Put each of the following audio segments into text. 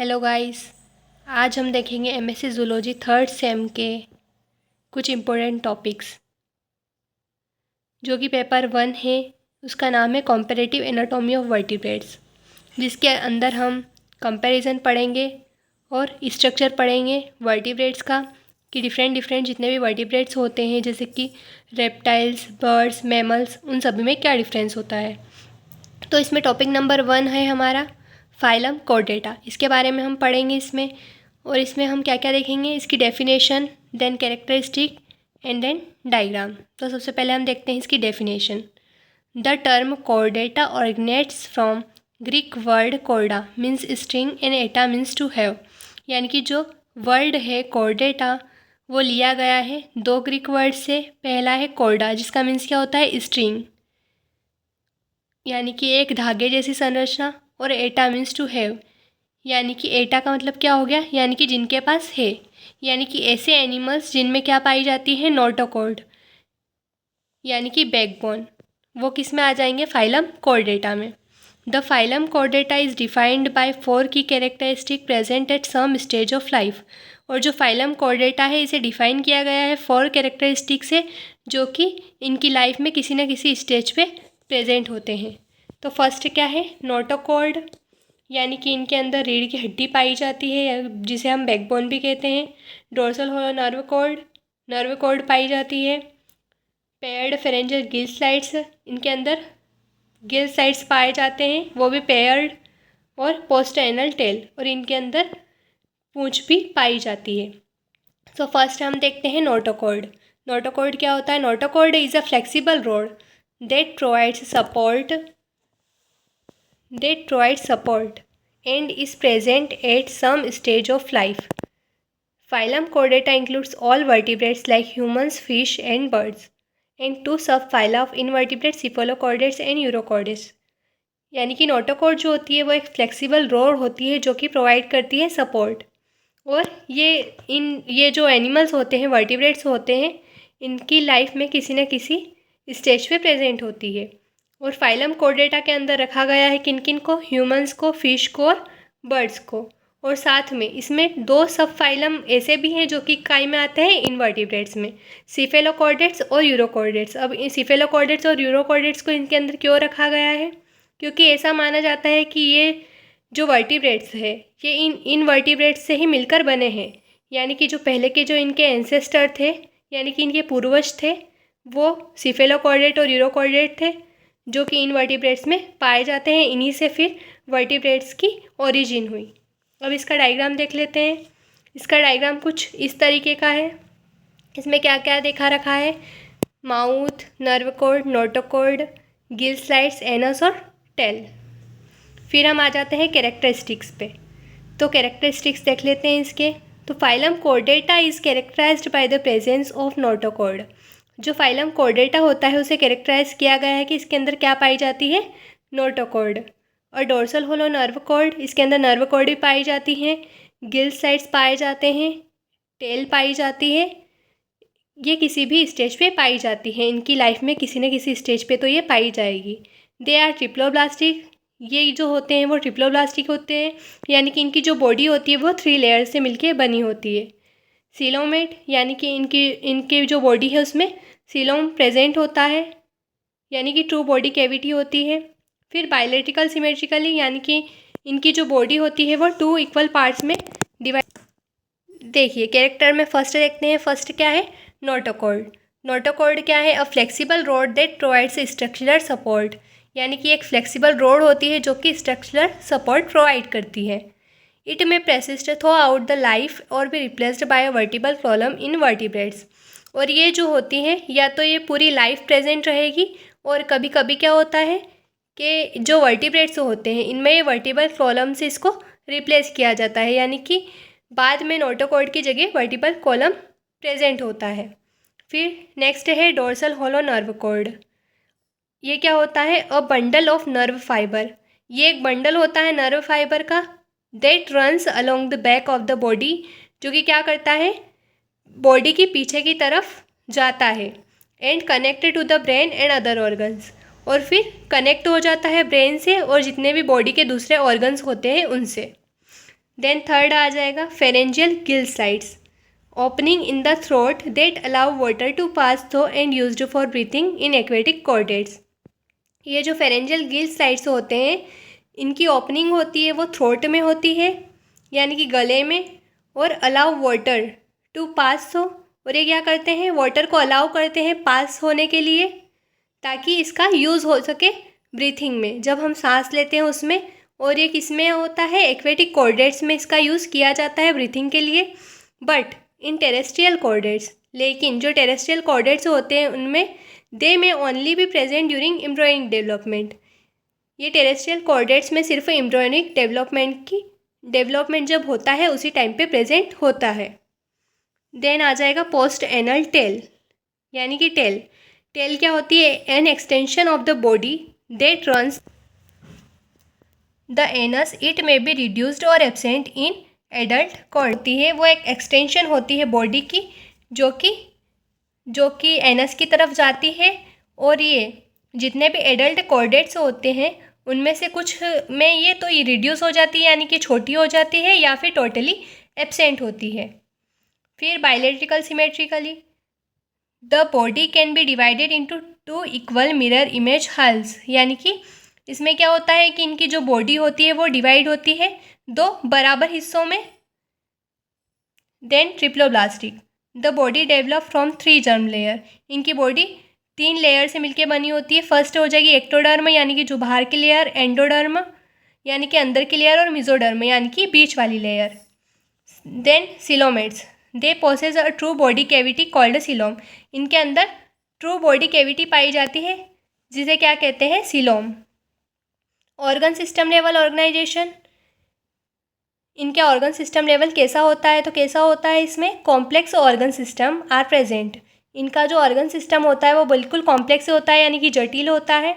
Hello guys. आज हम देखेंगे एमएससी जूलॉजी थर्ड सेम के कुछ इम्पोर्टेंट टॉपिक्स जो कि पेपर 1 है। उसका नाम है कॉम्पैरेटिव एनाटॉमी ऑफ वर्टिब्रेट्स, जिसके अंदर हम कंपैरिजन पढ़ेंगे और स्ट्रक्चर पढ़ेंगे वर्टिब्रेट्स का कि डिफरेंट जितने भी वर्टिब्रेट्स होते हैं जैसे कि रेप्टाइल्स, बर्ड्स, मैमल्स, उन सभी में क्या डिफरेंस होता है। तो इसमें टॉपिक नंबर 1 है हमारा फाइलम कॉर्डेटा। इसके बारे में हम पढ़ेंगे इसमें, और इसमें हम क्या क्या देखेंगे, इसकी definition, then characteristic and then diagram. तो सबसे पहले हम देखते हैं इसकी definition. The term chordata originates from Greek word chorda means string and ata means to have. यानी कि जो वर्ड है कॉर्डेटा वो लिया गया है दो ग्रीक वर्ड से। पहला है कॉर्डा जिसका मीन्स क्या होता है स्ट्रिंग, यानी कि एक धागे जैसी संरचना, और एटा मीन्स टू हैव, यानी कि एटा का मतलब क्या हो गया, यानी कि जिनके पास है, यानी कि ऐसे एनिमल्स जिनमें क्या पाई जाती है नोटोकॉर्ड, यानी कि बैकबोन, वो किस में आ जाएंगे, फाइलम कॉर्डेटा में। The phylum chordata is defined by 4 की characteristic present at some stage of life. और जो फाइलम कॉर्डेटा है इसे डिफाइन किया गया है 4 कैरेक्टरिस्टिक से, जो कि इनकी लाइफ में किसी न किसी स्टेज पे प्रेजेंट होते हैं। तो फर्स्ट क्या है, नोटोकॉर्ड, यानी कि इनके अंदर रीढ़ की हड्डी पाई जाती है जिसे हम बैकबोन भी कहते हैं। डोर्सल हॉलो नर्व कॉर्ड पाई जाती है। पेयर्ड फेरेंजियल गिल स्लाइड्स, इनके अंदर गिल साइड्स पाए जाते हैं, वो भी पेयर्ड। और पोस्टेनल टेल, और इनके अंदर पूंछ भी पाई जाती है। तो फर्स्ट हम देखते हैं नोटोकॉर्ड। नोटोकॉर्ड क्या होता है, notochord is a flexible road that provides support and is present at some stage of life. Phylum Chordata includes all vertebrates like humans, fish and birds, and 2 subphyla of invertebrates, cephalochordates and urochordates. यानी कि notochord जो होती है वो एक flexible road होती है जो कि प्रोवाइड करती है सपोर्ट। और ये जो एनिमल्स होते हैं, वर्टिब्रेट्स होते हैं, इनकी लाइफ में किसी न किसी स्टेज पे प्रेजेंट होती है। और फाइलम कॉर्डेटा के अंदर रखा गया है किन किन को, ह्यूमंस को, फिश को और बर्ड्स को। और साथ में इसमें 2 सब फाइलम ऐसे भी हैं जो कि काय में आते हैं इनवर्टिब्रेट्स में, सिफेलोकॉर्डेट्स और यूरोकॉर्डेट्स। अब इन सिफेलोकॉर्डेट्स और यूरोकॉर्डेट्स को इनके अंदर क्यों रखा गया है, क्योंकि ऐसा माना जाता है कि ये जो वर्टिब्रेट्स है ये इन इनवर्टिब्रेट्स से ही मिलकर बने हैं। यानी कि जो पहले के जो इनके एंसेस्टर थे, यानी कि इनके पूर्वज थे, वो सिफेलोकॉर्डेट और यूरोकॉर्डेट थे जो कि इनवर्टिब्रेट्स में पाए जाते हैं। इन्हीं से फिर वर्टिब्रेट्स की ओरिजिन हुई। अब इसका डायग्राम देख लेते हैं। इसका डायग्राम कुछ इस तरीके का है। इसमें क्या क्या देखा रखा है, mouth, nerve cord, notochord, gill slides, anus और टेल। फिर हम आ जाते हैं कैरेक्टरिस्टिक्स पे। तो कैरेक्टरिस्टिक्स देख लेते हैं इसके। तो phylum chordata is characterized by the presence of notochord. जो फाइलम कॉर्डेटा होता है उसे कैरेक्टराइज किया गया है कि इसके अंदर क्या पाई जाती है, नोटोकॉर्ड। और डोर्सल होलो नर्व कॉर्ड, इसके अंदर नर्व कॉर्ड भी पाई जाती हैं, गिल साइड्स पाए जाते हैं, टेल पाई जाती है। ये किसी भी स्टेज पे पाई जाती है, इनकी लाइफ में किसी न किसी स्टेज पे तो ये पाई जाएगी। दे आर ट्रिप्लोब्लास्टिक, ये जो होते हैं वो ट्रिप्लोब्लास्टिक होते हैं, यानी कि इनकी जो बॉडी होती है वो 3 लेयर से मिलके बनी होती है। सीलोमेट, यानी कि इनकी जो बॉडी है उसमें सीलोम प्रेजेंट होता है, यानी कि ट्रू बॉडी कैविटी होती है। फिर बायलेट्रिकल सिमेट्रिकली, यानी कि इनकी जो बॉडी होती है वो 2 इक्वल पार्ट्स में डिवाइड। देखिए कैरेक्टर में फर्स्ट देखते हैं। फर्स्ट क्या है, नोटोकॉर्ड। नोटोकॉर्ड क्या है, a flexible road that provides structural support, यानी कि एक फ्लेक्सिबल रोड होती है जो कि स्ट्रक्चरल सपोर्ट प्रोवाइड करती है। It may persist throughout the life और be replaced by a vertebral column in vertebrates. और ये जो होती हैं या तो ये पूरी लाइफ प्रेजेंट रहेगी, और कभी कभी क्या होता है कि जो वर्टिब्रेट्स होते हैं इनमें ये वर्टिबल कॉलम से इसको रिप्लेस किया जाता है, यानी कि बाद में नोटोकॉर्ड की जगह वर्टिबल कॉलम प्रेजेंट होता है। फिर नेक्स्ट है डोर्सल होलो नर्व कॉर्ड। ये क्या होता है, a bundle of nerve fibre. ये एक बंडल होता है नर्व फाइबर का, that runs along the back of the body, जो कि क्या करता है, बॉडी की पीछे की तरफ जाता है। And connected to the brain and other organs, और फिर कनेक्ट हो जाता है ब्रेन से और जितने भी बॉडी के दूसरे ऑर्गन्स होते हैं उनसे। देन थर्ड आ जाएगा pharyngeal gill sites, opening in the throat that allow water to pass through and used for breathing in aquatic chordates. ये जो फेरेंजियल गिल साइट्स होते हैं, इनकी ओपनिंग होती है वो थ्रोट में होती है, यानी कि गले में, और allow water to pass through, और ये क्या करते हैं, वाटर को अलाउ करते हैं पास होने के लिए, ताकि इसका यूज़ हो सके ब्रीथिंग में, जब हम सांस लेते हैं उसमें। और ये किस में होता है, एक्वेटिक कॉर्डेट्स में इसका यूज़ किया जाता है ब्रीथिंग के लिए। बट इन टेरेस्ट्रियल कॉर्डेट्स, लेकिन जो टेरेस्ट्रियल कॉर्डेट्स होते हैं उनमें दे में only be present during embryonic development. ये टेरेस्ट्रियल कॉर्डेट्स में सिर्फ एम्ब्रियोनिक डेवलपमेंट जब होता है उसी टाइम पे प्रेजेंट होता है। देन आ जाएगा पोस्ट एनल टेल, यानी कि टेल क्या होती है, an extension of the body that runs the anus, it may be reduced और एब्सेंट इन एडल्ट कॉर्ड। होती है वो एक एक्सटेंशन होती है बॉडी की, जो कि एनस की तरफ जाती है। और ये जितने भी एडल्ट कॉर्डेट्स होते हैं उनमें से कुछ में ये तो ये रिड्यूस हो जाती है, यानी कि छोटी हो जाती है, या फिर टोटली एब्सेंट होती है। फिर bilateral symmetrically the body can be divided into 2 equal mirror image hulls, यानी कि इसमें क्या होता है कि इनकी जो बॉडी होती है वो डिवाइड होती है 2 बराबर हिस्सों में। Then triploblastic, the body develop from 3 germ layer, इनकी बॉडी 3 लेयर से मिलकर बनी होती है। फर्स्ट हो जाएगी एक्टोडर्म, यानी कि जो बाहर की लेयर, एंडोडर्म यानी कि अंदर की लेयर, और मेसोडर्म यानी कि बीच वाली layer. Then coelomates, they possess a true body cavity called coelom, इनके अंदर ट्रू बॉडी कैविटी पाई जाती है जिसे क्या कहते हैं, coelom. Organ system level organization, इनके ऑर्गन सिस्टम लेवल कैसा होता है, तो कैसा होता है, इसमें complex organ system are present, इनका जो ऑर्गन सिस्टम होता है वो बिल्कुल कॉम्प्लेक्स होता है, यानी कि जटिल होता है।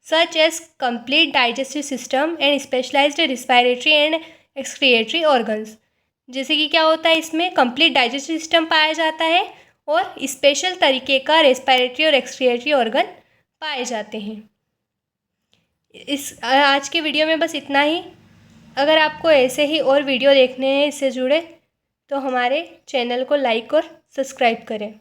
Such as complete digestive system and specialized respiratory and excretory organs, जैसे कि क्या होता है, इसमें कंप्लीट डाइजेस्टिव सिस्टम पाया जाता है और स्पेशल तरीके का रेस्पायरेटरी और एक्सक्रिएटरी ऑर्गन पाए जाते हैं। इस आज के वीडियो में बस इतना ही। अगर आपको ऐसे ही और वीडियो देखने हैं इससे जुड़े, तो हमारे चैनल को लाइक और सब्सक्राइब करें।